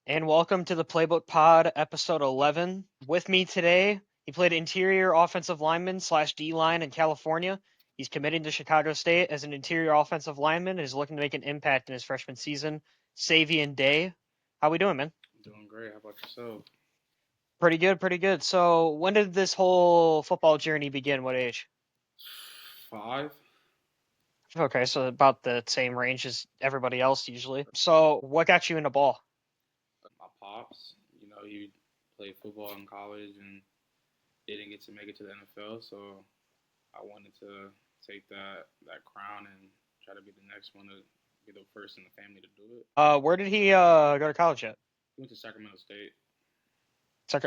And welcome to the Playbook Pod, episode 11. With me today, he played interior offensive lineman slash D-line in California. He's committed to Chicago State as an interior offensive lineman and is looking to make an impact in his freshman season. Savion Day. How we doing, man? Doing great. How about yourself? Pretty good, pretty good. So when did this whole football journey begin? What age? 5. Okay, so about the same range as everybody else usually. So what got you into ball? My pops, he played football in college and didn't get to make it to the NFL, so I wanted to take that crown and try to be the next one to be the first in the family to do it. Where did he go to college at? He went to Sacramento State.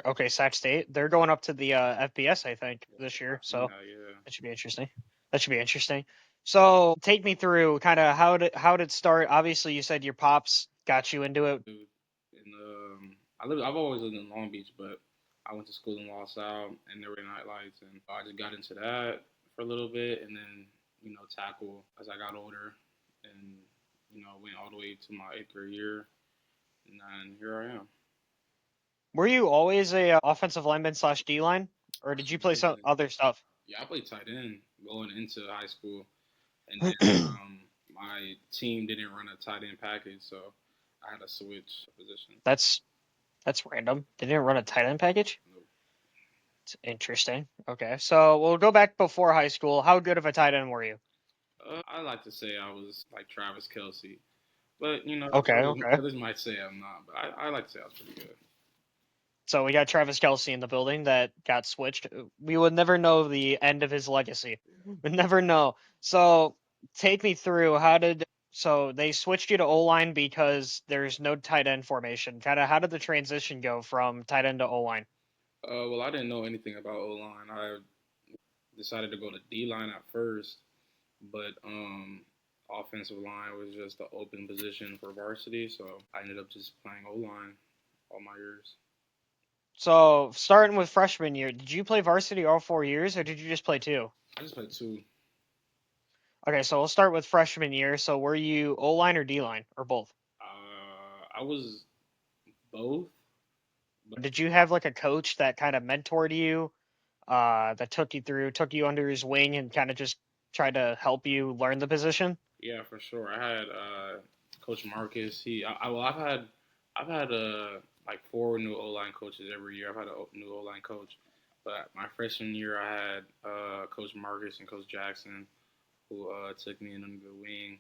Okay, Sac State. They're going up to the FBS, I think, Yeah, this I've year. seen So that. Yeah. that should be interesting. That should be interesting. So take me through kind of how did it start? Obviously, you said your pops got you into it. Dude, and I've always lived in Long Beach, but I went to school in Los Al, and there were night lights, and I just got into that for a little bit, and then tackle as I got older, and went all the way to my 8th grade year, and then here I am. Were you always a offensive lineman slash D line, or did you play some Yeah, other stuff? yeah, I played tight end going into high school, and then my team didn't run a tight end package, so I had to switch position. that's that's random. They didn't run a tight end package. Nope. It's interesting. Okay, so we'll go back before high school. How good of a tight end were you? I like to say I was like Travis Kelsey, but Okay, okay. others might say I'm not. But I like to say I was pretty good. So we got Travis Kelsey in the building that got switched. We would never know the end of his legacy. We'd never know. So take me through so they switched you to O line because there's no tight end formation. Kind of how did the transition go from tight end to O line? Well, I didn't know anything about O line. I decided to go to D line at first, but offensive line was just the open position for varsity, so I ended up just playing O line all my years. So starting with freshman year, did you play varsity all 4 years or did you just play two? I just played two. Okay, so we'll start with freshman year. So were you O line or D line or both? I was both, but Did you have like a coach that kind of mentored you, that took you under his wing and kind of just tried to help you learn the position? yeah, for sure. I had Coach Marcus. Well, I've had like 4 new O line coaches every year. I've had a new O line coach, but my freshman year I had Coach Marcus and Coach Jackson who took me in under the wing,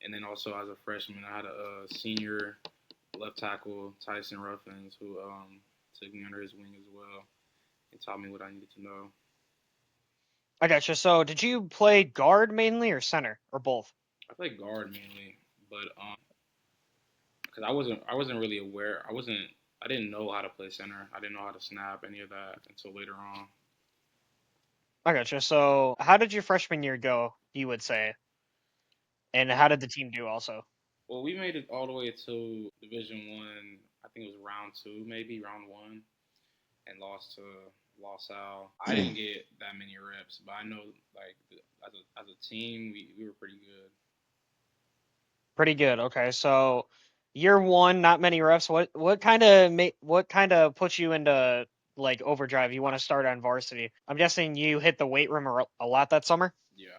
and then also as a freshman I had a senior left tackle Tyson Ruffins who took me under his wing as well and taught me what I needed to know. I gotcha. So did you play guard mainly or center or both? I played guard mainly, but because I wasn't really aware. I didn't know how to play center. I didn't know how to snap any of that until later on. I gotcha. So how did your freshman year go, you would say? And how did the team do also? Well, we made it all the way to Division 1. I think it was round 2, maybe round 1, and lost to Los Al. I didn't get that many reps, but I know like as a team, we were pretty good. Pretty good. Okay. So year one, not many reps. What kind of puts you into like overdrive? You want to start on varsity. I'm guessing you hit the weight room a lot that summer. Yeah,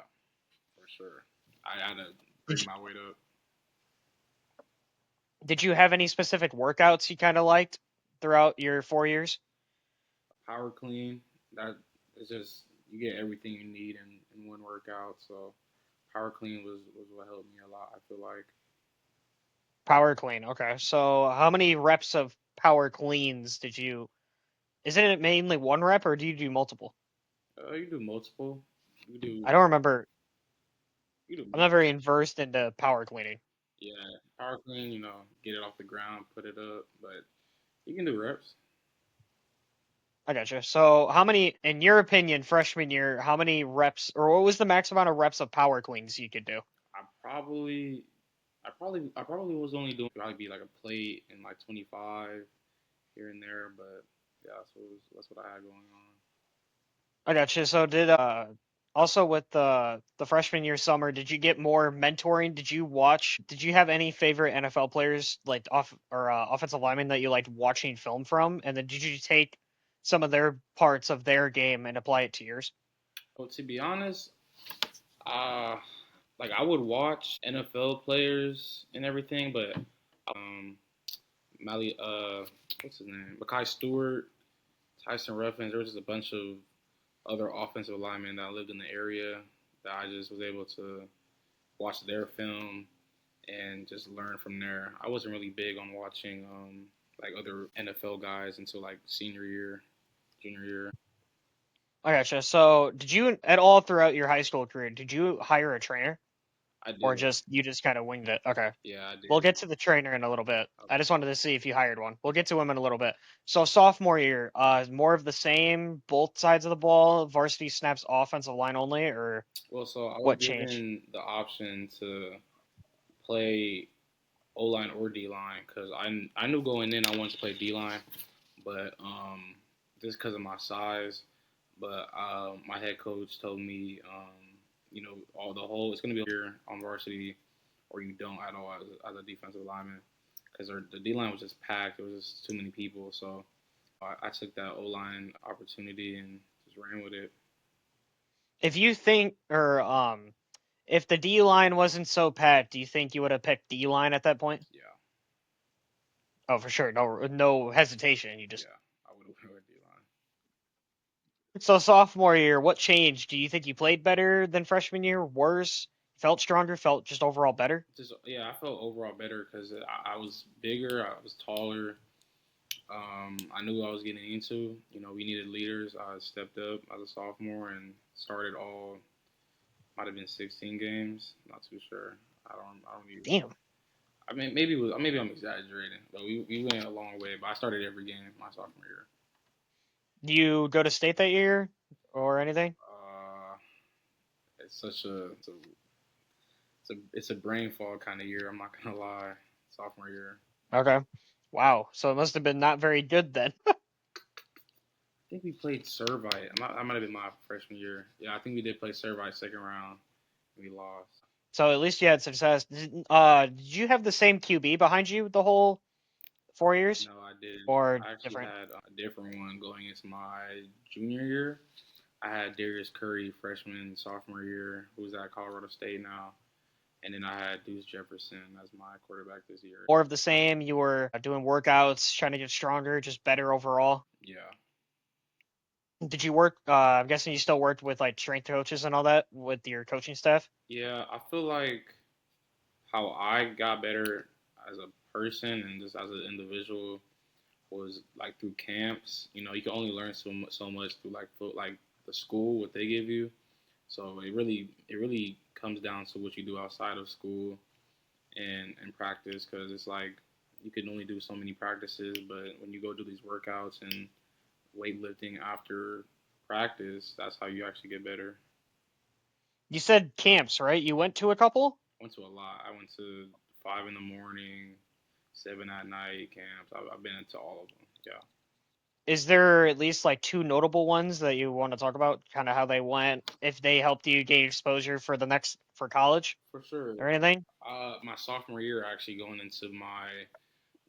for sure. I had to Did bring you, my weight up. did you have any specific workouts you kind of liked throughout your 4 years? Power clean. That is just you get everything you need in one workout. So power clean was what helped me a lot. I feel like Power clean. Okay. So how many reps of power cleans did you? Isn't it mainly one rep or do you do multiple? you do multiple. You do I don't remember. you do I'm not very multiple. versed into power cleaning. Yeah, power clean. Get it off the ground, put it up, but you can do reps. I gotcha. So how many, in your opinion, freshman year, how many reps or what was the max amount of reps of power cleans you could do? I probably, I probably was only doing probably be like a plate and like 25 here and there, but yeah, that's what I had going on. I gotcha. So did Also, with the freshman year summer, did you get more mentoring? Did you watch? Did you have any favorite NFL players like offensive linemen that you liked watching film from? And then did you take some of their parts of their game and apply it to yours? Well, to be honest, uh, like I would watch NFL players and everything, but Mally, what's his name? Makai Stewart, Tyson Ruffins. There was just a bunch of other offensive linemen that lived in the area that I just was able to watch their film and just learn from there. I wasn't really big on watching like other NFL guys until like senior year, junior year. I gotcha. So, did you at all throughout your high school career, did you hire a trainer I or did. just you just kind of winged it? Okay. Yeah, I We'll did. get to the trainer in a little bit. I Okay. just wanted to see if you hired one. We'll get to him in a little bit. So sophomore year, more of the same, both sides of the ball, varsity snaps, offensive line only, or Well, so I was what changed? given the option to play O line or D line because I knew going in I wanted to play D line, but just because of my size. But my head coach told me, all the whole it's gonna be here on varsity, or you don't at all as a defensive lineman, because the D line was just packed. There was just too many people. So I took that O line opportunity and just ran with it. If you think, or if the D line wasn't so packed, do you think you would have picked D line at that point? Yeah, Oh, for sure, no hesitation. You just yeah, I would have went with D line. so sophomore year, what changed? Do you think you played better than freshman year? Worse? Felt stronger? Felt just overall better? Just yeah, I felt overall better because I was bigger, I was taller. I knew what I was getting into. We needed leaders. I stepped up as a sophomore and started all. Might have been 16 games. Not too sure. I don't even. Damn. I mean, maybe I'm exaggerating, but we went a long way. But I started every game my sophomore year. Do you go to state that year or anything? It's such a it's a brain fog kind of year. I'm not gonna lie. Sophomore year. Okay. Wow. So it must have been not very good then. I think we played Servite. That might have been my freshman year. Yeah, I think we did play Servite second round. We lost. So at least you had success. Did you have the same QB behind you the whole 4 years No, I didn't. or I actually different? had a different one going into my junior year. I had Darius Curry freshman sophomore year, who's at Colorado State now, and then I had Deuce Jefferson as my quarterback this year. More of the same? You were doing workouts, trying to get stronger, just better overall. Yeah, Did you work? I'm guessing you still worked with like strength coaches and all that with your coaching staff. yeah. I feel like how I got better as a person and just as an individual was like through camps. You can only learn so much through like the school what they give you. So it really comes down to what you do outside of school and practice because it's like you can only do so many practices, but when you go do these workouts and weightlifting after practice, that's how you actually get better. You said camps, right? You went to a couple. I went to a lot. I went to 5 in the morning, 7 at night camps. I've been into all of them. Yeah, Is there at least like two notable ones that you want to talk about? Kind of how they went, if they helped you gain exposure for the next for college for sure. or anything? My sophomore year, actually going into my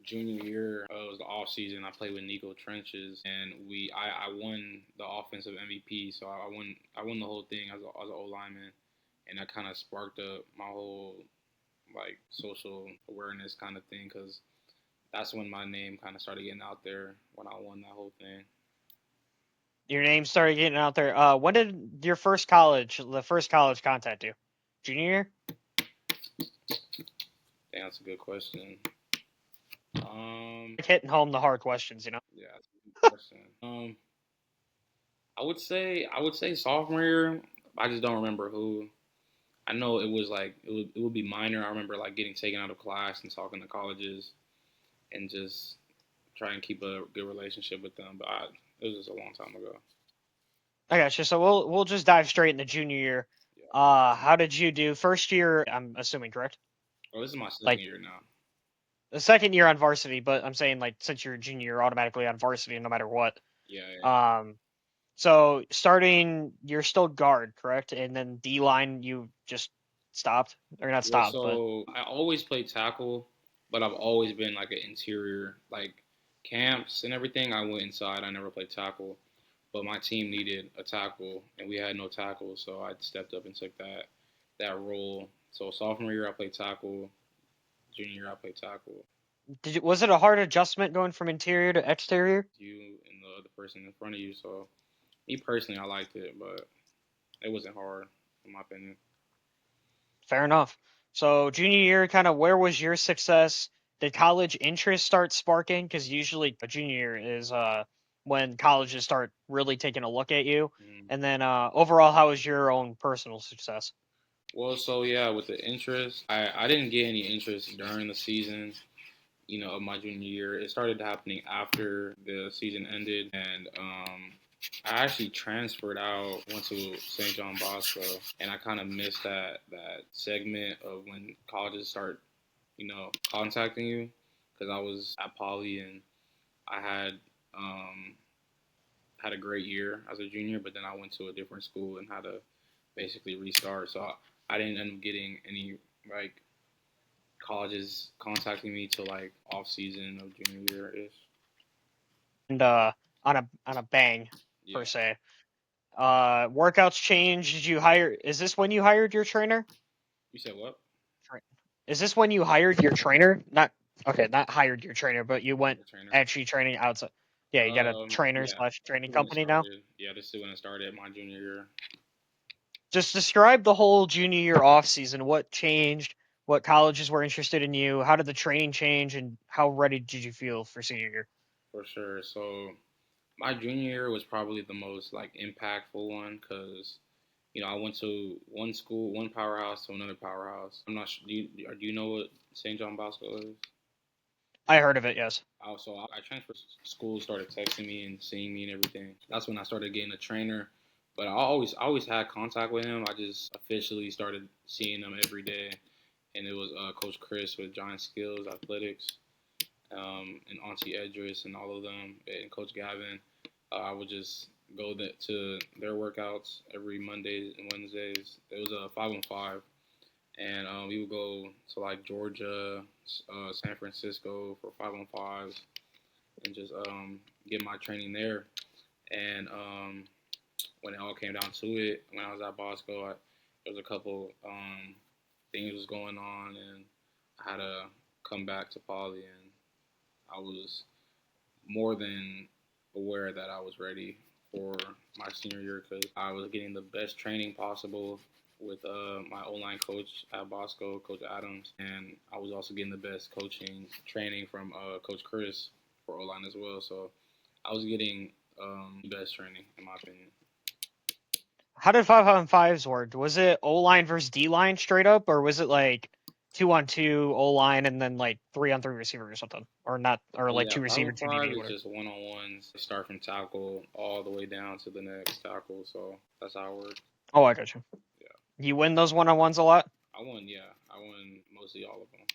junior year, it was the off season. I played with Nico Trenches, and I won the offensive MVP. So I won the whole thing as an O lineman, and that kind of sparked up my whole like social awareness kind of thing because that's when my name kind of started getting out there when I won that whole thing. Your name started getting out there. When did the first college contact you? Junior year? Damn, that's a good question. Like hitting home the hard questions, you know? Yeah, that's a good question. I would say sophomore year. I just don't remember who. I know it was like it would be minor. I remember like getting taken out of class and talking to colleges and just try and keep a good relationship with them. But it was just a long time ago. I gotcha. So we'll just dive straight into junior year. Yeah. How did you do? First year, I'm assuming, correct? Oh, this is my second Like year now. the second year on varsity, but I'm saying like since you're a junior, you're automatically on varsity no matter what. Yeah, yeah. Um, So starting, you're still guard, correct? And then D line, you just stopped, or not Well, stopped, but so I always played tackle, but I've always been like an interior, like camps and everything. I went inside. I never played tackle, but my team needed a tackle, and we had no tackle, so I stepped up and took that role. So sophomore year I played tackle. Junior year I played tackle. was it a hard adjustment going from interior to exterior? You and the other person in front of you. So me personally, I liked it, but it wasn't hard in my opinion. Fair enough. So junior year, kind of where was your success? Did college interest start sparking? Because usually a junior year is when colleges start really taking a look at you. Mm. And then overall, how was your own personal success? Well, so yeah, with the interest, I didn't get any interest during the season, of my junior year. It started happening after the season ended, and I actually transferred out, went to St. John Bosco, and I kind of missed that segment of when colleges start, contacting you, because I was at Poly and I had a great year as a junior, but then I went to a different school and had to basically restart. So I didn't end up getting any like colleges contacting me till like off season of junior year ish. And on a bang per Yeah. se. Workouts changed. Did you hire? Is this when you hired your trainer? You said what? Tra- Is this when you hired your trainer? Not okay, not hired your trainer, but you went The trainer. actually training outside. Yeah, you got a trainer Yeah. slash This training is when it company now. started. Yeah, this is when it started my junior year. Just describe the whole junior year off season. What changed? What colleges were interested in you? How did the training change? And how ready did you feel for senior year? For sure. So my junior year was probably the most like impactful one because I went to one school, one powerhouse to another powerhouse. I'm not sure. Do you know what St. John Bosco is? I heard of it. Yes. Also, I transferred schools, started texting me and seeing me and everything. That's when I started getting a trainer. But I always had contact with him. I just officially started seeing him every day, and it was Coach Chris with Giant Skills Athletics, and Auntie Edris and all of them, and Coach Gavin. I would just go to their workouts every Mondays and Wednesdays. It was a 5-on-5, and we would go to like Georgia, San Francisco for 5-on-5s, and just get my training there. And when it all came down to it, when I was at Bosco, there was a couple things was going on, and I had to come back to Poly, and I was more than aware that I was ready for my senior year because I was getting the best training possible with my O-line coach at Bosco, Coach Adams, and I was also getting the best coaching training from Coach Chris for O-line as well. So I was getting the best training in my opinion. How did 5-on-5s work? Was it O line versus D line straight up, or was it like 2-on-2 O line and then like 3-on-3 receiver or something, or not, or like Yeah, two five receiver, on two five DB, is whatever. just one on ones. Start from tackle all the way down to the next tackle. So that's how it works. Oh, I got you. Yeah, You win those one-on-ones a lot. I won. Yeah, I won mostly all of them.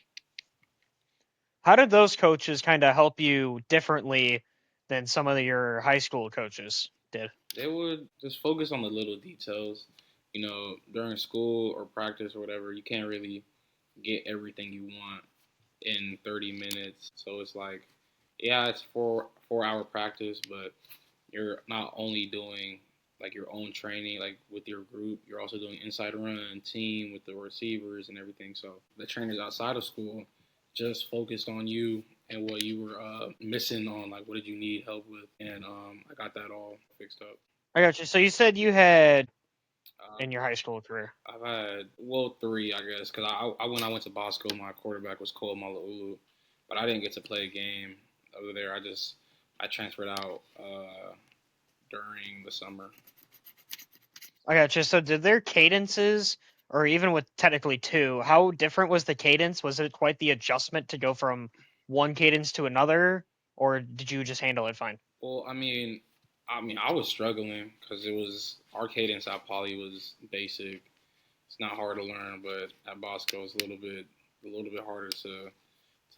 How did those coaches kind of help you differently than some of your high school coaches did? They would just focus on the little details. During school or practice or whatever, you can't really get everything you want in 30 minutes. So it's like, yeah, it's 4 hour practice, but you're not only doing like your own training, like with your group, you're also doing inside run, team with the receivers and everything. So the trainers outside of school just focused on you and what you were missing on, like what did you need help with, and I got that all fixed up. I got you. So you said you had Uh, in your high school career. I've had well three, I guess, because when I went to Bosco, my quarterback was Cole Malaulu, but I didn't get to play a game over there. I transferred out during the summer. I got you. So did their cadences, or even with technically two, how different was the cadence? Was it quite the adjustment to go from one cadence to another, or did you just handle it fine? Well, I was struggling because it was our cadence at Poly was basic. It's not hard to learn, but at Bosco it's a little bit harder to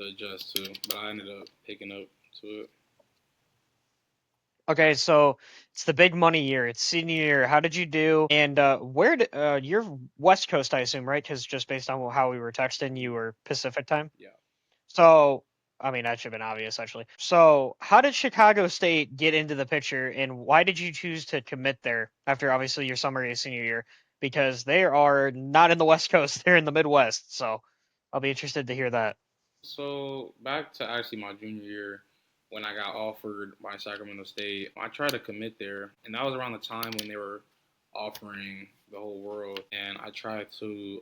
adjust to. But I ended up picking up to it. Okay, so it's the big money year. It's senior year. How did you do? And where did you're West Coast, I assume, right? Because just based on how we were texting, you were Pacific time. Yeah. So, I mean, that should have been obvious, actually. So, how did Chicago State get into the picture, and why did you choose to commit there after obviously your summer year, senior year? Because they are not in the West Coast; they're in the Midwest. So, I'll be interested to hear that. So back to actually my junior year when I got offered by Sacramento State, I tried to commit there, and that was around the time when they were offering the whole world, and I tried to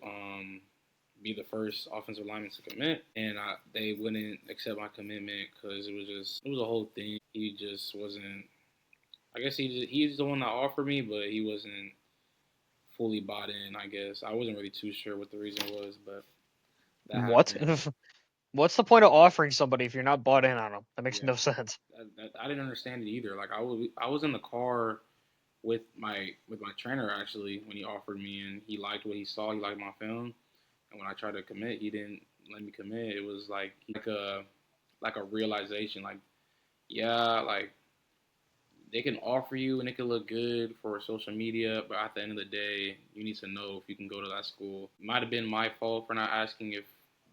be the first offensive lineman to commit, and they wouldn't accept my commitment because it was a whole thing. He just wasn't. I guess he's the one that offered me, but he wasn't fully bought in. I guess I wasn't really too sure what the reason was, but that What? happened. What's the point of offering somebody if you're not bought in on them? That makes Yeah, no sense. I didn't understand it either. Like I was in the car with my trainer actually when he offered me, and he liked what he saw. He liked my film, and when I tried to commit, he didn't let me commit. It was like a realization, like yeah, like they can offer you and it can look good for social media, but at the end of the day, you need to know if you can go to that school. It might have been my fault for not asking if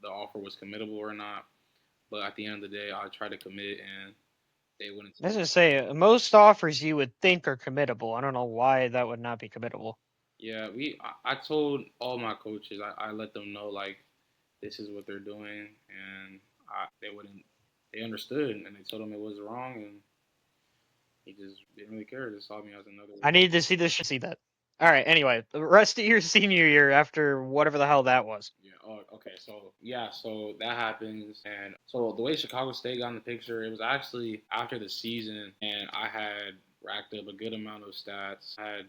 the offer was committable or not, but at the end of the day, I tried to commit and they wouldn't take Let's it. just say most offers you would think are committable. I don't know why that would not be committable. Yeah, I told all my coaches, I let them know like this is what they're doing, and they wouldn't, they understood, and they told him it was wrong, and he just didn't really care. Just saw me as another. I needed to see this shit, see that. All right. Anyway, the rest of your senior year after whatever the hell that was. Yeah. Oh, okay. So yeah. So that happens, and so the way Chicago State got in the picture, it was actually after the season, and I had racked up a good amount of stats. I had,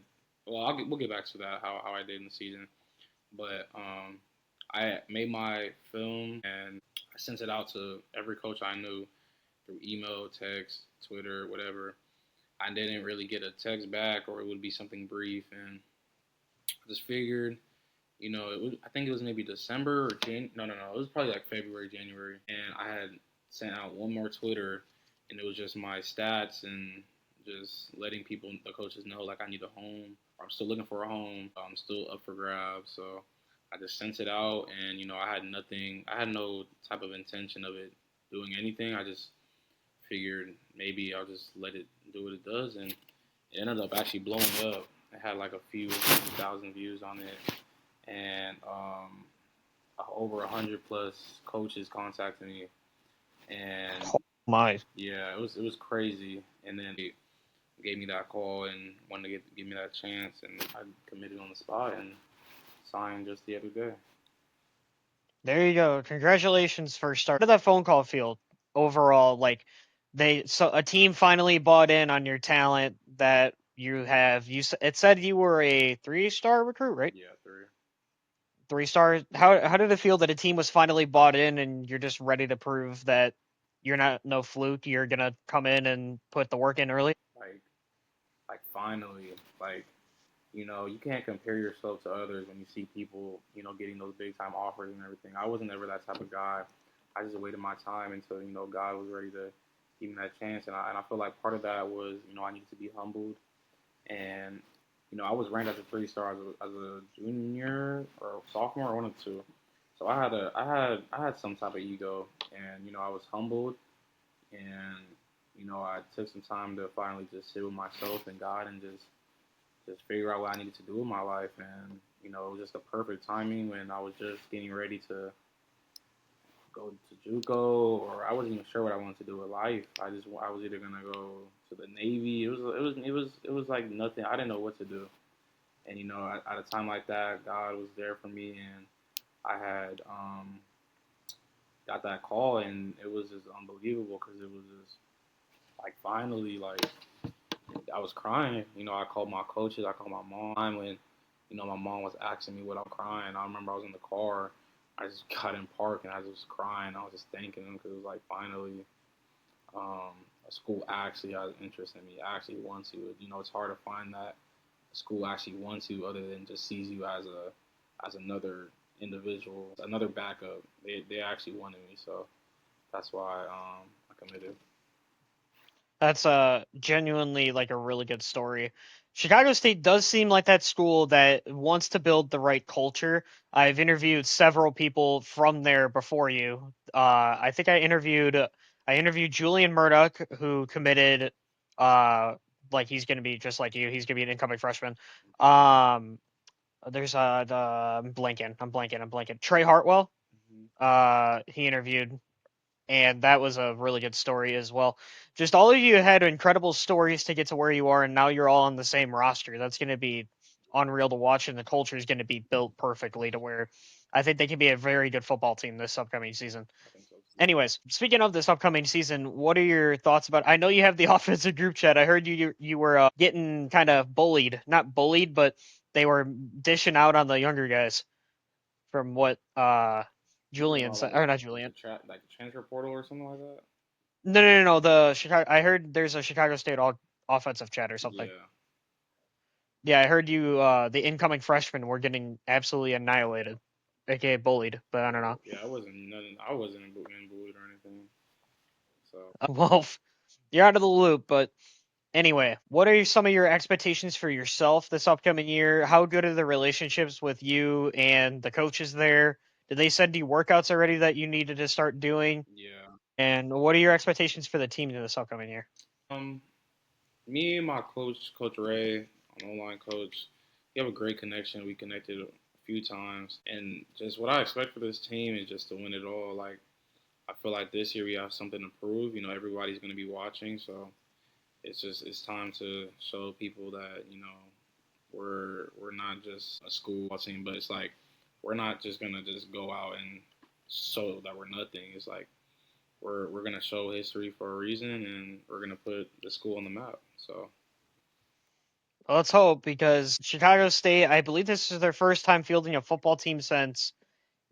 well, we'll get back to that how I did in the season, but I made my film and I sent it out to every coach I knew through email, text, Twitter, whatever. I didn't really get a text back, or it would be something brief, and I just figured, I think it was maybe December or no, it was probably like February, January, and I had sent out one more Twitter, and it was just my stats and just letting people, the coaches know like I need a home, or I'm still looking for a home, I'm still up for grabs, so I just sent it out, and I had nothing, I had no type of intention of it doing anything. I just figured maybe I'll just let it do what it does, and it ended up actually blowing up. It had like a few thousand views on it, and over 100 plus coaches contacted me, and Oh my. yeah, it was crazy. And then they gave me that call and wanted to give me that chance, and I committed on the spot and signed just the other day. There you go. Congratulations for start. How did that phone call feel overall? Like so a team finally bought in on your talent that you have. It said you were a 3-star recruit, right? Yeah, three. 3 stars. How did it feel that a team was finally bought in and you're just ready to prove that you're not no fluke? You're gonna come in and put the work in early. Like like finally, like you can't compare yourself to others when you see people, getting those big time offers and everything. I wasn't ever that type of guy. I just waited my time until God was ready to give me that chance, and I feel like part of that was I needed to be humbled, and I was ranked as a 3 star as a junior or sophomore, one of the two. So I had some type of ego, and I was humbled, and I took some time to finally just sit with myself and God and just figure out what I needed to do with my life. And it was just a perfect timing when I was just getting ready to go to JUCO, or I wasn't even sure what I wanted to do with life. I was either gonna go to the Navy. It was like nothing. I didn't know what to do. And at a time like that, God was there for me, and I had got that call, and it was just unbelievable because it was just like finally, like I was crying. I called my coaches. I called my mom when, my mom was asking me what I'm crying. I remember I was in the car. I just got in park and I was just crying. I was just thanking them because it was like finally um, a school actually has interest in me. Actually wants you. It's hard to find that a school actually wants you other than just sees you as another individual, another backup. They actually wanted me, so that's why I committed. That's genuinely like a really good story. Chicago State does seem like that school that wants to build the right culture. I've interviewed several people from there before you. I think I interviewed Julian Murdoch, who committed. Uh, like he's gonna be just like you. He's gonna be an incoming freshman. Um, there's I'm blanking. Trey Hartwell. Mm-hmm. He interviewed, and that was a really good story as well. Just all of you had incredible stories to get to where you are, and now you're all on the same roster. That's going to be unreal to watch, and the culture is going to be built perfectly to where I think they can be a very good football team this upcoming season. I think so too. Anyways, speaking of this upcoming season, what are your thoughts about? I know you have the offensive group chat. I heard you were getting kind of bullied, not bullied, but they were dishing out on the younger guys from what You talking Julian about said, or not Julian. like the transfer portal or something like that? No, no, no, no. The Chicago. I heard there's a Chicago State offensive chat or something. Yeah. Yeah, I heard you. The incoming freshmen were getting absolutely annihilated, aka bullied. But I don't know. Oh yeah, I wasn't nothing. I wasn't being bullied or anything. So Well, you're out of the loop. But anyway, what are some of your expectations for yourself this upcoming year? How good are the relationships with you and the coaches there? Did they send you workouts already that you needed to start doing? yeah. And what are your expectations for the team this upcoming year? Um, Me and my coach, Coach Ray, an online coach, we have a great connection. We connected a few times, and just what I expect for this team is just to win it all. Like I feel like this year we have something to prove. You know, everybody's going to be watching, so it's time to show people that we're not just a school team, but it's like we're not just gonna just go out and show that we're nothing. It's like we're gonna show history for a reason, and we're gonna put the school on the map. So Well, let's hope, because Chicago State, I believe this is their first time fielding a football team since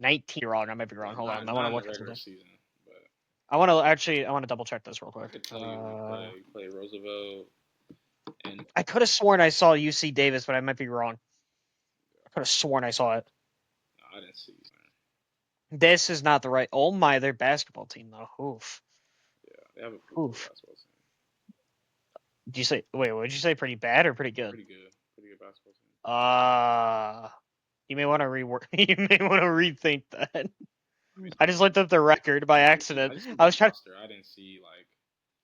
19. Wrong. I might be wrong. Hold on. I want not to in the look at regular something. season, but I want to double check this real I quick. could tell you we play Roosevelt, and I could have sworn I saw UC Davis, but I might be wrong. I could have sworn I saw it. I didn't see. This is not the right. Oh my, their basketball team though. Oof. Yeah, they have a pretty good Oof. basketball team. Did you say? Wait, what did you say? Pretty bad or pretty good? Pretty good basketball team. Uh, you may want to rework. You may want to rethink that. I mean, I just looked up the record by I accident. just see I the was trying. roster. I didn't see like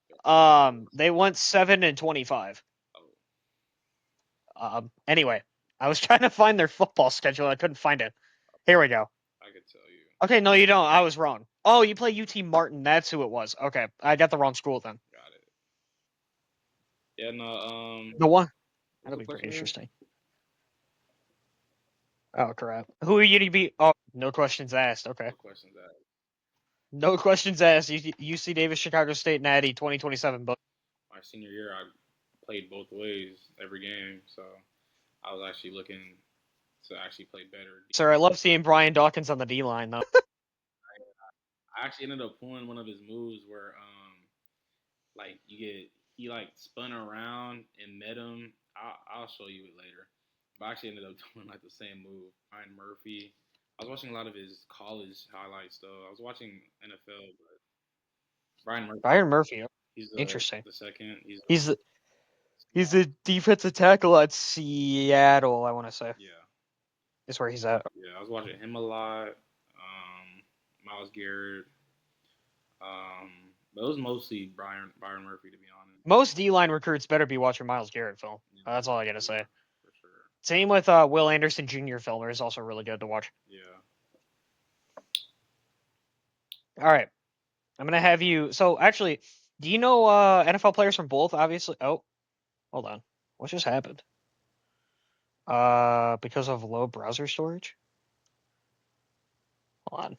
their players' They names. went 7-25. Oh, Anyway, I was trying to find their football schedule. I couldn't find it. Here we go. I could tell you. Okay, no, you don't. I was wrong. Oh, you play UT Martin. That's who it was. Okay, I got the wrong school then. Got it. Yeah, no. The one. Who's That'll the be pretty freshman here? interesting. Oh crap. Who are you to be? Oh, no questions asked. Okay. No questions asked. No questions asked. UC Davis, Chicago State, Natty, 2027. But My senior year, I played both ways every game, so I was actually looking to actually play better. sir, I love seeing Brian Dawkins on the D line though. I actually ended up pulling one of his moves where like he like spun around and met him. I'll show you it later. But I actually ended up doing like the same move. Ryan Murphy. I was watching a lot of his college highlights though. I was watching NFL, but Ryan Murphy. Brian Murphy. He's Interesting. the second. He's He's the he's the defensive tackle at Seattle. I want to say yeah, is where he's at. yeah. I was watching him a lot. Miles Garrett. But it was mostly Byron Murphy to be honest. Most D line recruits better be watching Miles Garrett film. That's all I gotta Yeah, say. for sure. Same with Will Anderson Jr. Filmer is also really good to watch. Yeah. All right, I'm gonna have you. So actually, do you know NFL players from both? Obviously. Oh, hold on. What just happened? Because of low browser storage. Hold on.